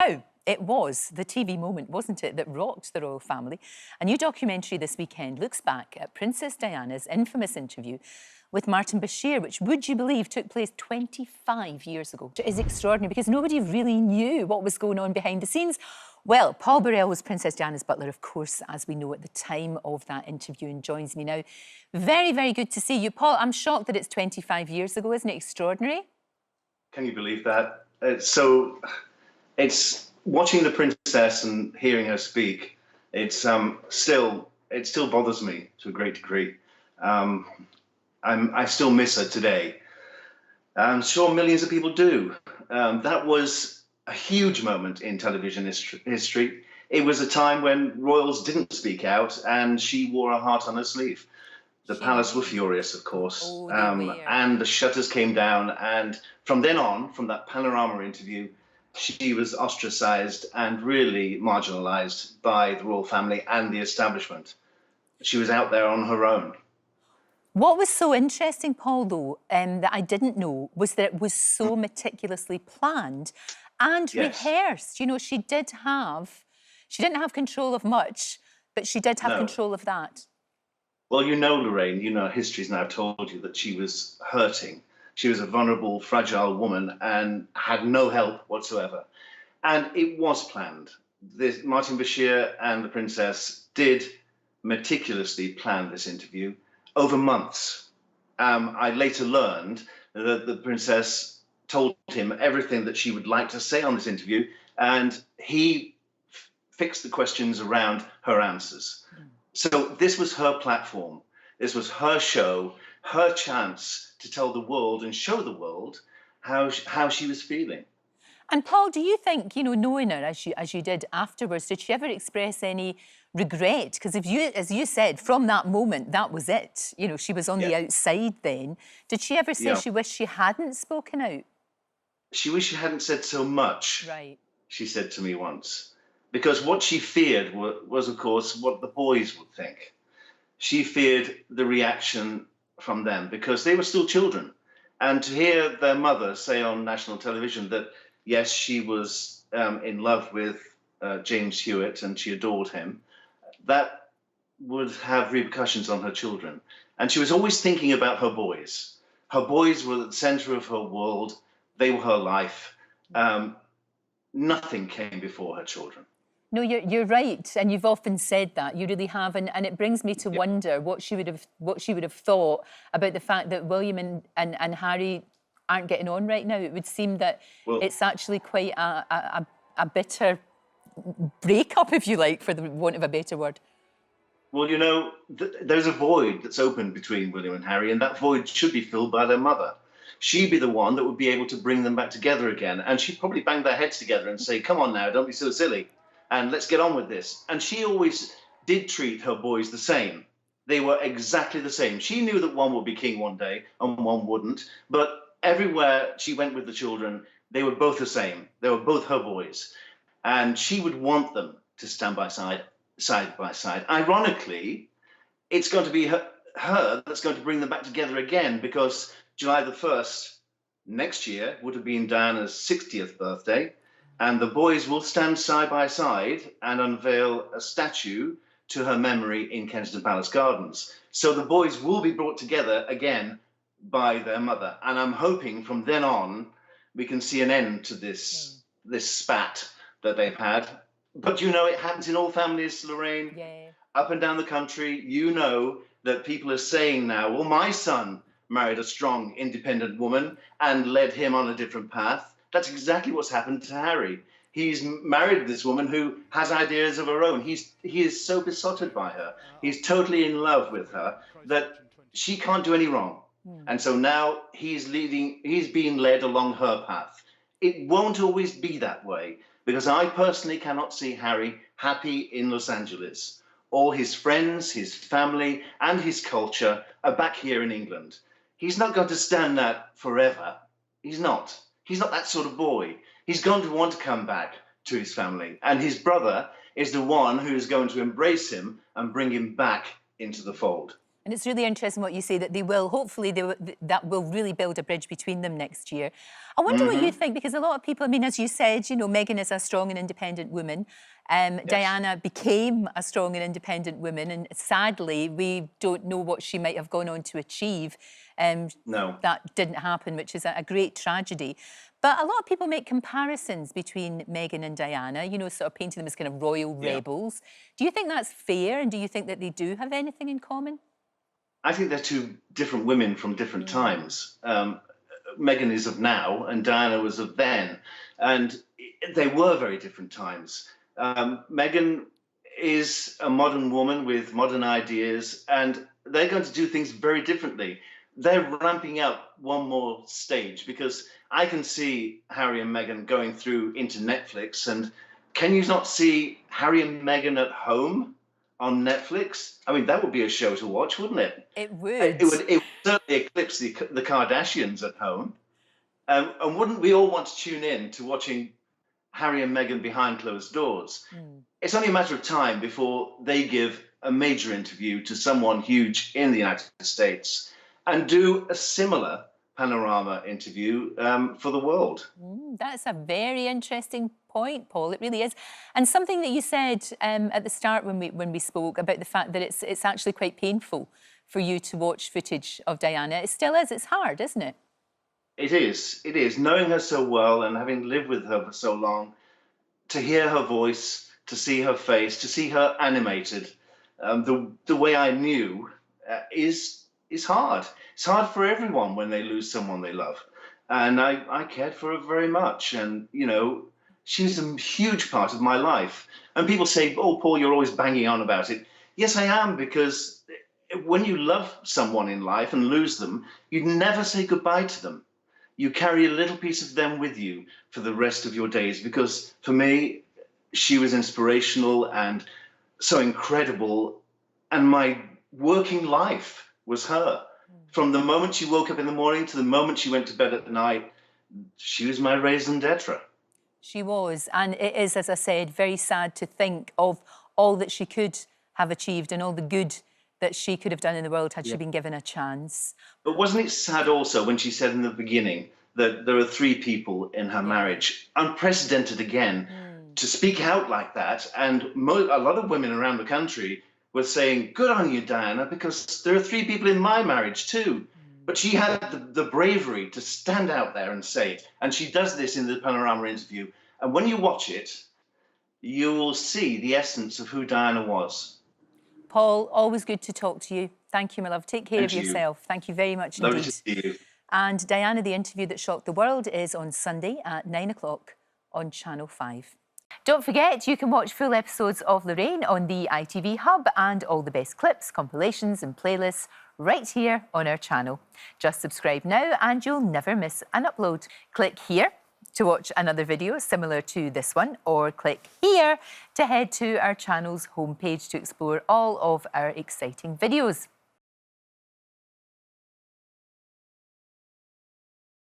Oh, it was the TV moment, wasn't it, that rocked the royal family. A new documentary this weekend looks back at Princess Diana's infamous interview with Martin Bashir, which, would you believe, took place 25 years ago. It is extraordinary because nobody really knew what was going on behind the scenes. Well, Paul Burrell was Princess Diana's butler, of course, as we know, at the time of that interview, and joins me now. Very, very good to see you. Paul, I'm shocked that it's 25 years ago. Isn't it extraordinary? Can you believe that? It's watching the princess and hearing her speak. It still bothers me to a great degree. I still miss her today. I'm sure millions of people do. That was a huge moment in television history. It was a time when royals didn't speak out, and she wore her heart on her sleeve. The palace were furious, of course, and the shutters came down. And from then on, from that panorama interview, she was ostracized and really marginalized by the royal family and the establishment. She was out there on her own. What was so interesting, Paul, though, that I didn't know, was that it was so meticulously planned and rehearsed. You know, she didn't have control of much, but she did have control of that. Well, you know, Lorraine, you know, history's now told you that she was hurting. She was a vulnerable, fragile woman and had no help whatsoever. And it was planned. Martin Bashir and the princess did meticulously plan this interview over months. I later learned that the princess told him everything that she would like to say on this interview, and he fixed the questions around her answers. So this was her platform. This was her show, her chance to tell the world and show the world how she was feeling. And Paul, do you think, you know, knowing her as you did afterwards, did she ever express any regret? Because as you said, from that moment, that was it. You know, she was on the outside then. Did she ever say she wished she hadn't spoken out? She wished she hadn't said so much, right? She said to me once. Because what she feared was, of course, what the boys would think. She feared the reaction from them because they were still children. And to hear their mother say on national television that, yes, she was in love with James Hewitt and she adored him, that would have repercussions on her children. And she was always thinking about her boys. Her boys were at the center of her world. They were her life. Nothing came before her children. No, you're right, and you've often said that. You really have, and it brings me to wonder what she would have thought about the fact that William and Harry aren't getting on right now. It would seem that it's actually quite a bitter breakup, if you like, for the want of a better word. Well, you know, there's a void that's opened between William and Harry, and that void should be filled by their mother. She'd be the one that would be able to bring them back together again, and she'd probably bang their heads together and say, come on now, don't be so silly, and let's get on with this. And she always did treat her boys the same. They were exactly the same. She knew that one would be king one day and one wouldn't, but everywhere she went with the children, they were both the same. They were both her boys. And she would want them to stand by side by side. Ironically, it's going to be her that's going to bring them back together again, because July the 1st next year would have been Diana's 60th birthday, and the boys will stand side by side and unveil a statue to her memory in Kensington Palace Gardens. So the boys will be brought together again by their mother. And I'm hoping from then on we can see an end to this spat that they've had. But you know, it happens in all families, Lorraine. Up and down the country, you know that people are saying now, well, my son married a strong, independent woman and led him on a different path. That's exactly what's happened to Harry. He's married this woman who has ideas of her own. He is so besotted by her. He's totally in love with her that she can't do any wrong. And so now he's being led along her path. It won't always be that way, because I personally cannot see Harry happy in Los Angeles. All his friends, his family, and his culture are back here in England. He's not going to stand that forever. He's not. He's not that sort of boy. He's going to want to come back to his family. And his brother is the one who is going to embrace him and bring him back into the fold. And it's really interesting what you say, that they will, hopefully, that will really build a bridge between them next year. I wonder what you think, because a lot of people, I mean, as you said, you know, Meghan is a strong and independent woman. Yes. Diana became a strong and independent woman, and sadly, we don't know what she might have gone on to achieve. No. That didn't happen, which is a great tragedy. But a lot of people make comparisons between Meghan and Diana, you know, sort of painting them as kind of royal rebels. Do you think that's fair, and do you think that they do have anything in common? I think they're two different women from different times. Meghan is of now, and Diana was of then, and they were very different times. Meghan is a modern woman with modern ideas, and they're going to do things very differently. They're ramping up one more stage, because I can see Harry and Meghan going through into Netflix, and can you not see Harry and Meghan at home on Netflix? I mean, that would be a show to watch, wouldn't it? It would. It would certainly eclipse the Kardashians at home. And wouldn't we all want to tune in to watching Harry and Meghan behind closed doors? It's only a matter of time before they give a major interview to someone huge in the United States and do a similar panorama interview for the world. That's a very interesting point, Paul. It really is. And something that you said at the start when we spoke about the fact that it's actually quite painful for you to watch footage of Diana. It still is. It's hard, isn't it? It is. It is. Knowing her so well and having lived with her for so long, to hear her voice, to see her face, to see her animated, the way I knew is hard. It's hard for everyone when they lose someone they love. And I cared for her very much. And, you know, she's a huge part of my life. And people say, oh, Paul, you're always banging on about it. Yes, I am, because when you love someone in life and lose them, you never say goodbye to them. You carry a little piece of them with you for the rest of your days, because for me, she was inspirational and so incredible. And my working life was her. From the moment she woke up in the morning to the moment she went to bed at night, she was my raison d'etre. She was. And it is, as I said, very sad to think of all that she could have achieved and all the good that she could have done in the world had she been given a chance. But wasn't it sad also when she said in the beginning that there are 3 people in her marriage? Unprecedented again, to speak out like that. And a lot of women around the country were saying, good on you, Diana, because there are 3 people in my marriage too. But she had the bravery to stand out there and say it. And she does this in the Panorama interview. And when you watch it, you will see the essence of who Diana was. Paul, always good to talk to you. Thank you, my love. Take care of yourself. Thank you very much indeed. Lovely to see you. And Diana, the interview that shocked the world is on Sunday at 9 o'clock on Channel 5. Don't forget, you can watch full episodes of Lorraine on the ITV Hub and all the best clips, compilations and playlists right here on our channel. Just subscribe now and you'll never miss an upload. Click here to watch another video similar to this one, or click here to head to our channel's homepage to explore all of our exciting videos.